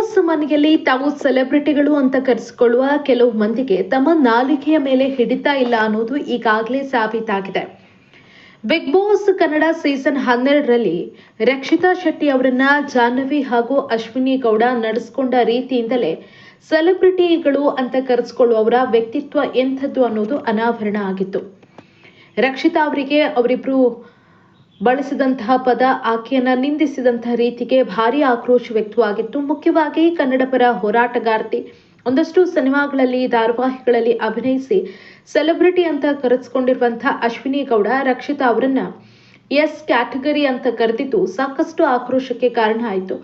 Boss ಮನೆಯಲ್ಲಿ ತಾವು ಸೆಲೆಬ್ರಿಟಿಗಳು ಅಂತ ಕರೆಸಿಕೊಳ್ಳುವ ಕೆಲವು ಮಂದಿಗೆ ತಮ್ಮ ನಾಲಿಗೆಯ ಮೇಲೆ ಹಿಡಿತಾ ಇಲ್ಲ ಅನ್ನೋದು ಈಗಾಗಲೇ ಸಾಬೀತಾಗಿದೆ. ಬಿಗ್ ಬಾಸ್ ಕನ್ನಡ ಸೀಸನ್ 12ರಲ್ಲಿ ರಕ್ಷಿತಾ ಶೆಟ್ಟಿ ಅವರನ್ನ ಜಾಹ್ನವಿ ಹಾಗೂ ಅಶ್ವಿನಿ ಗೌಡ ನಡೆಸಿಕೊಂಡ ರೀತಿಯಿಂದಲೇ ಸೆಲೆಬ್ರಿಟಿಗಳು ಅಂತ ಕರೆಸಿಕೊಳ್ಳುವವರ ವ್ಯಕ್ತಿತ್ವ ಎಂಥದ್ದು ಅನ್ನೋದು ಅನಾವರಣ ಆಗಿತ್ತು. ರಕ್ಷಿತಾ ಅವರಿಗೆ ಅವರಿಬ್ರು ಬಳಸಿದಂತಹ ಪದ, ಆಕೆಯನ್ನ ನಿಂದಿಸಿದಂತಹ ರೀತಿಗೆ ಭಾರಿ ಆಕ್ರೋಶ ವ್ಯಕ್ತವಾಗಿತ್ತು. ಮುಖ್ಯವಾಗಿ ಕನ್ನಡ ಪರ ಹೋರಾಟಗಾರ್ತಿ, ಒಂದಷ್ಟು ಸಿನಿಮಾಗಳಲ್ಲಿ, ಧಾರಾವಾಹಿಗಳಲ್ಲಿ ಅಭಿನಯಿಸಿ ಸೆಲೆಬ್ರಿಟಿ ಅಂತ ಕರೆಸಿಕೊಂಡಿರುವಂತಹ ಅಶ್ವಿನಿ ಗೌಡ ರಕ್ಷಿತಾ ಅವರನ್ನ ಎಸ್ ಕ್ಯಾಟಗರಿ ಅಂತ ಕರೆದಿದ್ದು ಸಾಕಷ್ಟು ಆಕ್ರೋಶಕ್ಕೆ ಕಾರಣ ಆಯಿತು.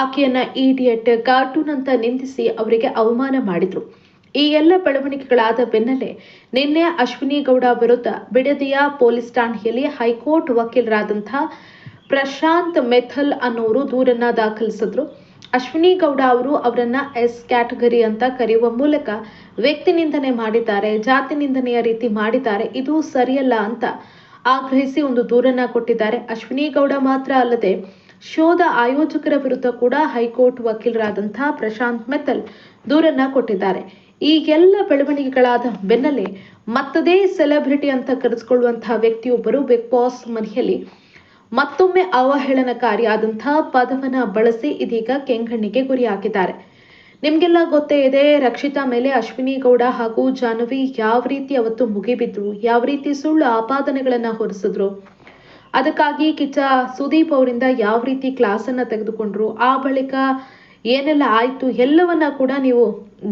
ಆಕೆಯನ್ನ ಈಡಿಯಟ್, ಕಾರ್ಟೂನ್ ಅಂತ ನಿಂದಿಸಿ ಅವರಿಗೆ ಅವಮಾನ ಮಾಡಿದ್ರು. ಈ ಎಲ್ಲ ಬೆಳವಣಿಗೆಗಳಾದ ಬೆನ್ನಲ್ಲೇ ನಿನ್ನೆ ಅಶ್ವಿನಿ ಗೌಡ ವಿರುದ್ಧ ಬಿಡದಿಯ ಪೊಲೀಸ್ ಠಾಣೆಯಲ್ಲಿ ಹೈಕೋರ್ಟ್ ವಕೀಲರಾದಂತಹ ಪ್ರಶಾಂತ್ ಮೆಥಲ್ ಅನ್ನೋರು ದೂರನ್ನ ದಾಖಲಿಸಿದ್ರು. ಅಶ್ವಿನಿ ಗೌಡ ಅವರು ಅವರನ್ನ ಎಸ್ ಕ್ಯಾಟಗರಿ ಅಂತ ಕರೆಯುವ ಮೂಲಕ ವ್ಯಕ್ತಿ ನಿಂದನೆ ಮಾಡಿದ್ದಾರೆ, ಜಾತಿ ನಿಂದನೆಯ ರೀತಿ ಮಾಡಿದ್ದಾರೆ, ಇದು ಸರಿಯಲ್ಲ ಅಂತ ಆಗ್ರಹಿಸಿ ಒಂದು ದೂರನ್ನ ಕೊಟ್ಟಿದ್ದಾರೆ. ಅಶ್ವಿನಿ ಗೌಡ ಮಾತ್ರ ಅಲ್ಲದೆ ಶೋದ ಆಯೋಜಕರ ವಿರುದ್ಧ ಕೂಡ ಹೈಕೋರ್ಟ್ ವಕೀಲರಾದಂತಹ ಪ್ರಶಾಂತ್ ಮೆಥಲ್ ದೂರನ್ನ ಕೊಟ್ಟಿದ್ದಾರೆ. ಈ ಎಲ್ಲ ಬೆಳವಣಿಗೆಗಳಾದ ಬೆನ್ನಲ್ಲೇ ಮತ್ತದೇ ಸೆಲೆಬ್ರಿಟಿ ಅಂತ ಕರೆಸಿಕೊಳ್ಳುವಂತಹ ವ್ಯಕ್ತಿಯೊಬ್ಬರು ಬಿಗ್ ಬಾಸ್ ಮನೆಯಲ್ಲಿ ಮತ್ತೊಮ್ಮೆ ಅವಹೇಳನಕಾರಿಯಾದಂತಹ ಪದವನ್ನ ಬಳಸಿ ಇದೀಗ ಕೆಂಗಣ್ಣಿಗೆ ಗುರಿಯಾಗಿದ್ದಾರೆ. ನಿಮ್ಗೆಲ್ಲ ಗೊತ್ತೇ ಇದೆ, ರಕ್ಷಿತಾ ಮೇಲೆ ಅಶ್ವಿನಿ ಗೌಡ ಹಾಗೂ ಜಾಹ್ನವಿ ಯಾವ ರೀತಿ ಅವತ್ತು ಮುಗಿಬಿದ್ರು, ಯಾವ ರೀತಿ ಸುಳ್ಳು ಆಪಾದನೆಗಳನ್ನ ಹೊರಿಸಿದ್ರು, ಅದಕ್ಕಾಗಿ ಕಿಚ್ಚ ಸುದೀಪ್ ಅವರಿಂದ ಯಾವ ರೀತಿ ಕ್ಲಾಸ್ ಅನ್ನ ತೆಗೆದುಕೊಂಡ್ರು, ಆ ಬಳಿಕ ಏನೆಲ್ಲ ಆಯ್ತು ಎಲ್ಲವನ್ನ ಕೂಡ ನೀವು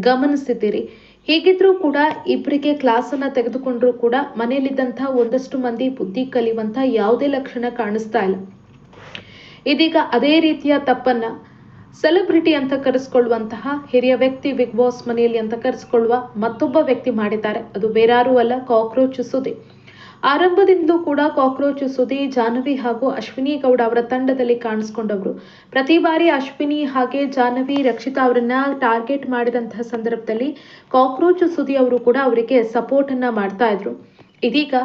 ಗಮನಿಸಿದ್ದೀರಿ. ಹೀಗಿದ್ರೂ ಕೂಡ ಇಬ್ಬರಿಗೆ ಕ್ಲಾಸ್ ಅನ್ನ ತೆಗೆದುಕೊಂಡ್ರು ಕೂಡ ಮನೆಯಲ್ಲಿದ್ದಂತಹ ಒಂದಷ್ಟು ಮಂದಿ ಬುದ್ಧಿ ಕಲಿಯುವಂತ ಯಾವುದೇ ಲಕ್ಷಣ ಕಾಣಿಸ್ತಾ ಇಲ್ಲ. ಇದೀಗ ಅದೇ ರೀತಿಯ ತಪ್ಪನ್ನ ಸೆಲೆಬ್ರಿಟಿ ಅಂತ ಕರೆಸಿಕೊಳ್ಳುವಂತಹ ಹಿರಿಯ ವ್ಯಕ್ತಿ, ಬಿಗ್ ಬಾಸ್ ಮನೆಯಲ್ಲಿ ಅಂತ ಕರೆಸಿಕೊಳ್ಳುವ ಮತ್ತೊಬ್ಬ ವ್ಯಕ್ತಿ ಮಾಡಿದ್ದಾರೆ. ಅದು ಬೇರಾರೂ ಅಲ್ಲ, ಕಾಕ್ರೋಚ್ ಸುದಿ. ಆರಂಭದಿಂದಲೂ ಕೂಡ ಕಾಕ್ರೋಚ್ ಸುದಿ ಜಾಹ್ನವಿ ಹಾಗೂ ಅಶ್ವಿನಿ ಗೌಡ ಅವರ ತಂಡದಲ್ಲಿ ಕಾಣಿಸಿಕೊಂಡವರು. ಪ್ರತಿ ಬಾರಿ ಅಶ್ವಿನಿ ಹಾಗೆ ಜಾಹ್ನವಿ ರಕ್ಷಿತಾ ಅವರನ್ನ ಟಾರ್ಗೆಟ್ ಮಾಡಿದಂತಹ ಸಂದರ್ಭದಲ್ಲಿ ಕಾಕ್ರೋಚ್ ಸುದಿ ಅವರು ಕೂಡ ಅವರಿಗೆ ಸಪೋರ್ಟ್ ಅನ್ನ ಮಾಡ್ತಾ ಇದ್ರು. ಇದೀಗ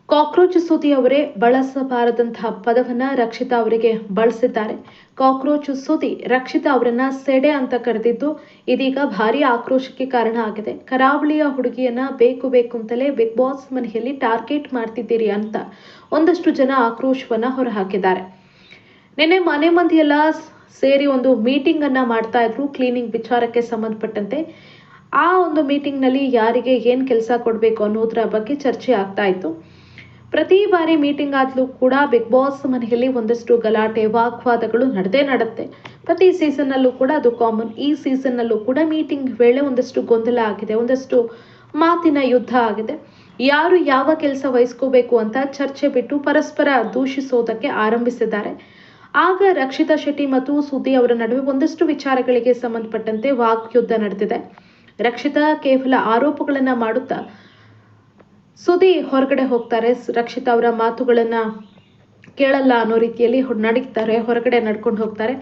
ಕಾಕ್ರೋಚ್ ಸುದಿ ಅವರೇ ಬಳಸಬಾರದಂತಹ ಪದವನ್ನ ರಕ್ಷಿತಾ ಅವರಿಗೆ ಬಳಸಿದ್ದಾರೆ. ಕಾಕ್ರೋಚ್ ಸುದಿ ರಕ್ಷಿತಾ ಅವರನ್ನ ಸೆಡೆ ಅಂತ ಕರೆದಿದ್ದು ಇದೀಗ ಭಾರಿ ಆಕ್ರೋಶಕ್ಕೆ ಕಾರಣ ಆಗಿದೆ. ಕರಾವಳಿಯ ಹುಡುಗಿಯನ್ನ ಬೇಕು ಅಂತಲೇ ಬಿಗ್ ಬಾಸ್ ಮನೆಯಲ್ಲಿ ಟಾರ್ಗೆಟ್ ಮಾಡ್ತಿದ್ದೀರಿ ಅಂತ ಒಂದಷ್ಟು ಜನ ಆಕ್ರೋಶವನ್ನ ಹೊರಹಾಕಿದ್ದಾರೆ. ನಿನ್ನೆ ಮನೆ ಮಂದಿಯೆಲ್ಲ ಸೇರಿ ಒಂದು ಮೀಟಿಂಗ್ ಅನ್ನ ಮಾಡ್ತಾ ಇದ್ರು ಕ್ಲೀನಿಂಗ್ ವಿಚಾರಕ್ಕೆ ಸಂಬಂಧಪಟ್ಟಂತೆ. ಆ ಒಂದು ಮೀಟಿಂಗ್ ನಲ್ಲಿ ಯಾರಿಗೆ ಏನ್ ಕೆಲಸ ಕೊಡಬೇಕು ಅನ್ನೋದ್ರ ಬಗ್ಗೆ ಚರ್ಚೆ ಆಗ್ತಾ ಇತ್ತು. ಪ್ರತಿ ಬಾರಿ ಮೀಟಿಂಗ್ ಆದ್ರೂ ಕೂಡ ಬಿಗ್ ಬಾಸ್ ಮನೆಯಲ್ಲಿ ಒಂದಷ್ಟು ಗಲಾಟೆ, ವಾಗ್ವಾದಗಳು ನಡೆಯುತ್ತೆ. ಪ್ರತಿ ಸೀಸನ್ ಅಲ್ಲೂ ಕೂಡ ಅದು ಕಾಮನ್. ಈ ಸೀಸನ್ ಅಲ್ಲೂ ಕೂಡ ಮೀಟಿಂಗ್ ವೇಳೆ ಒಂದಷ್ಟು ಗೊಂದಲ ಆಗಿದೆ, ಒಂದಷ್ಟು ಮಾತಿನ ಯುದ್ಧ ಆಗಿದೆ. ಯಾರು ಯಾವ ಕೆಲಸ ವಹಿಸ್ಕೋಬೇಕು ಅಂತ ಚರ್ಚೆ ಬಿಟ್ಟು ಪರಸ್ಪರ ದೂಷಿಸೋದಕ್ಕೆ ಆರಂಭಿಸಿದ್ದಾರೆ. ಆಗ ರಕ್ಷಿತಾ ಶೆಟ್ಟಿ ಮತ್ತು ಸುದ್ದಿ ಅವರ ನಡುವೆ ಒಂದಷ್ಟು ವಿಚಾರಗಳಿಗೆ ಸಂಬಂಧಪಟ್ಟಂತೆ ವಾಗ್ಯುದ್ಧ ನಡೆದಿದೆ. ರಕ್ಷಿತಾ ಕೇವಲ ಆರೋಪಗಳನ್ನ ಮಾಡುತ್ತಾ ಸುದಿ ಹೊರಗಡೆ ಹೋಗ್ತಾರೆ. ರಕ್ಷಿತಾ ಅವರ ಮಾತುಗಳನ್ನ ಕೇಳಲ್ಲ ಅನ್ನೋ ರೀತಿಯಲ್ಲಿ ನಡೀತಾರೆ, ಹೊರಗಡೆ ನಡ್ಕೊಂಡು ಹೋಗ್ತಾರೆ.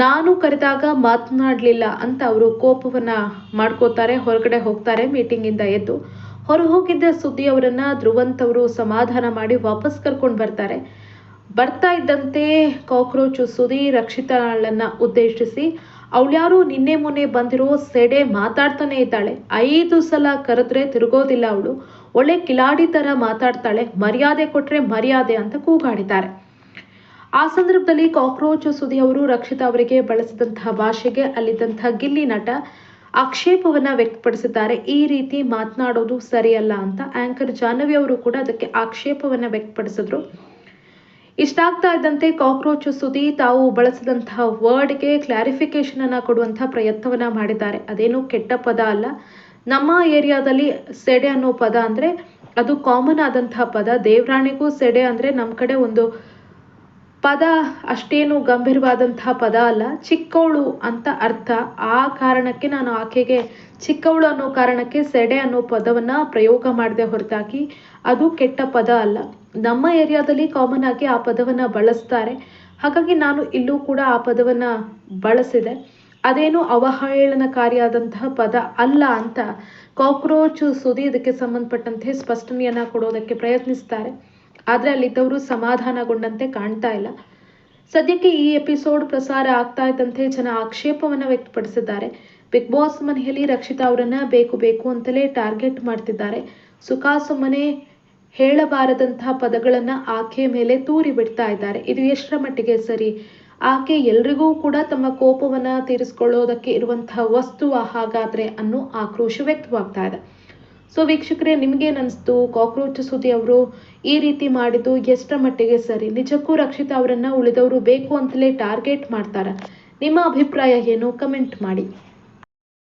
ನಾನು ಕರೆದಾಗ ಮಾತನಾಡಲಿಲ್ಲ ಅಂತ ಅವರು ಕೋಪವನ್ನ ಮಾಡ್ಕೋತಾರೆ, ಹೊರಗಡೆ ಹೋಗ್ತಾರೆ. ಮೀಟಿಂಗ್ ಇಂದ ಎದ್ದು ಹೊರ ಹೋಗಿದ್ದ ಸುದ್ದಿ ಅವರನ್ನ ಧ್ರುವಂತ್ ಅವರು ಸಮಾಧಾನ ಮಾಡಿ ವಾಪಸ್ ಕರ್ಕೊಂಡು ಬರ್ತಾ ಇದ್ದಂತೆ ಕಾಕ್ರೋಚ್ ಸುದಿ ರಕ್ಷಿತಾಳನ್ನ ಉದ್ದೇಶಿಸಿ, ಅವಳ್ಯಾರು ನಿನ್ನೆ ಮೊನ್ನೆ ಬಂದಿರೋ ಸೆಡೆ ಮಾತಾಡ್ತಾನೆ ಇದ್ದಾಳೆ, 5 ಸಲ ಕರೆದ್ರೆ ತಿರುಗೋದಿಲ್ಲ ಅವಳು, ಒಳ್ಳೆ ಕಿಲಾಡಿ ತರ ಮಾತಾಡ್ತಾಳೆ, ಮರ್ಯಾದೆ ಕೊಟ್ರೆ ಮರ್ಯಾದೆ ಅಂತ ಕೂಗಾಡಿದ್ದಾರೆ. ಆ ಸಂದರ್ಭದಲ್ಲಿ ಕಾಕ್ರೋಚ್ ಸುದಿ ಅವರು ರಕ್ಷಿತಾ ಅವರಿಗೆ ಬಳಸಿದಂತಹ ಭಾಷೆಗೆ ಅಲ್ಲಿದ್ದಂತಹ ಗಿಲ್ಲಿ ನಟ ಆಕ್ಷೇಪವನ್ನ ವ್ಯಕ್ತಪಡಿಸಿದ್ದಾರೆ. ಈ ರೀತಿ ಮಾತನಾಡೋದು ಸರಿಯಲ್ಲ ಅಂತ ಆಂಕರ್ ಜಾಹ್ನವಿ ಅವರು ಕೂಡ ಅದಕ್ಕೆ ಆಕ್ಷೇಪವನ್ನ ವ್ಯಕ್ತಪಡಿಸಿದ್ರು. ಇಷ್ಟಾಗ್ತಾ ಇದ್ದಂತೆ ಕಾಕ್ರೋಚ್ ಸುದಿ ತಾವು ಬಳಸಿದಂತಹ ವರ್ಡ್ಗೆ ಕ್ಲಾರಿಫಿಕೇಶನ್ ಅನ್ನ ಕೊಡುವಂತಹ ಪ್ರಯತ್ನವನ್ನ ಮಾಡಿದ್ದಾರೆ. ಅದೇನು ಕೆಟ್ಟ ಪದ ಅಲ್ಲ. ನಮ್ಮ ಏರಿಯಾದಲ್ಲಿ ಸೆಡೆ ಅನ್ನೋ ಪದ ಅಂದ್ರೆ ಅದು ಕಾಮನ್ ಆದಂತಹ ಪದ. ದೇವರಾಣಿಗೂ ಸೆಡೆ ಅಂದ್ರೆ ನಮ್ಮ ಕಡೆ ಒಂದು ಪದ, ಅಷ್ಟೇನು ಗಂಭೀರವಾದಂತಹ ಪದ ಅಲ್ಲ. ಚಿಕ್ಕವಳು ಅಂತ ಅರ್ಥ. ಆ ಕಾರಣಕ್ಕೆ ನಾನು ಆಕೆಗೆ ಚಿಕ್ಕವಳು ಅನ್ನೋ ಕಾರಣಕ್ಕೆ ಸೆಡೆ ಅನ್ನೋ ಪದವನ್ನ ಪ್ರಯೋಗ ಮಾಡಿದೆ ಹೊರತಾಗಿ ಅದು ಕೆಟ್ಟ ಪದ ಅಲ್ಲ. ನಮ್ಮ ಏರಿಯಾದಲ್ಲಿ ಕಾಮನ್ ಆಗಿ ಆ ಪದವನ್ನ ಬಳಸ್ತಾರೆ. ಹಾಗಾಗಿ ನಾನು ಇಲ್ಲೂ ಕೂಡ ಆ ಪದವನ್ನ ಬಳಸಿದೆ. ಅದೇನು ಅವಹೇಳನಕಾರಿಯಾದಂತಹ ಪದ ಅಲ್ಲ ಅಂತ ಕಾಕ್ರೋಚ್ ಸುದಿ ಇದಕ್ಕೆ ಸಂಬಂಧಪಟ್ಟಂತೆ ಸ್ಪಷ್ಟನೆಯನ್ನ ಕೊಡೋದಕ್ಕೆ ಪ್ರಯತ್ನಿಸ್ತಾರೆ. ಆದ್ರೆ ಅಲ್ಲಿದ್ದವರು ಸಮಾಧಾನಗೊಂಡಂತೆ ಕಾಣ್ತಾ ಇಲ್ಲ. ಸದ್ಯಕ್ಕೆ ಈ ಎಪಿಸೋಡ್ ಪ್ರಸಾರ ಆಗ್ತಾ ಇದ್ದಂತೆ ಜನ ಆಕ್ಷೇಪವನ್ನ ವ್ಯಕ್ತಪಡಿಸಿದ್ದಾರೆ. ಬಿಗ್ ಬಾಸ್ ಮನೆಯಲ್ಲಿ ರಕ್ಷಿತಾ ಅವರನ್ನ ಬೇಕು ಬೇಕು ಅಂತಲೇ ಟಾರ್ಗೆಟ್ ಮಾಡ್ತಿದ್ದಾರೆ. ಸುಮ್ಮನೆ ಹೇಳಬಾರದಂತಹ ಪದಗಳನ್ನ ಆಕೆಯ ಮೇಲೆ ತೂರಿ ಬಿಡ್ತಾ ಇದ್ದಾರೆ. ಇದು ಎಷ್ಟರ ಮಟ್ಟಿಗೆ ಸರಿ? ಆಕೆ ಎಲ್ರಿಗೂ ಕೂಡ ತಮ್ಮ ಕೋಪವನ್ನ ತೀರಿಸಿಕೊಳ್ಳೋದಕ್ಕೆ ಇರುವಂತಹ ವಸ್ತುವ ಹಾಗಾದ್ರೆ ಅನ್ನೋ ಆಕ್ರೋಶ ವ್ಯಕ್ತವಾಗ್ತಾ ಇದೆ. ಸೊ ವೀಕ್ಷಕರೇ, ನಿಮ್ಗೇನ್ ಅನಿಸ್ತು? ಕಾಕ್ರೋಚ್ ಸುದ್ದಿ ಅವರು ಈ ರೀತಿ ಮಾಡಿದ್ದು ಎಷ್ಟರ ಮಟ್ಟಿಗೆ ಸರಿ? ನಿಜಕ್ಕೂ ರಕ್ಷಿತಾ ಅವರನ್ನ ಉಳಿದವರು ಬೇಕು ಅಂತಲೇ ಟಾರ್ಗೆಟ್ ಮಾಡ್ತಾರ? ನಿಮ್ಮ ಅಭಿಪ್ರಾಯ ಏನು? ಕಮೆಂಟ್ ಮಾಡಿ.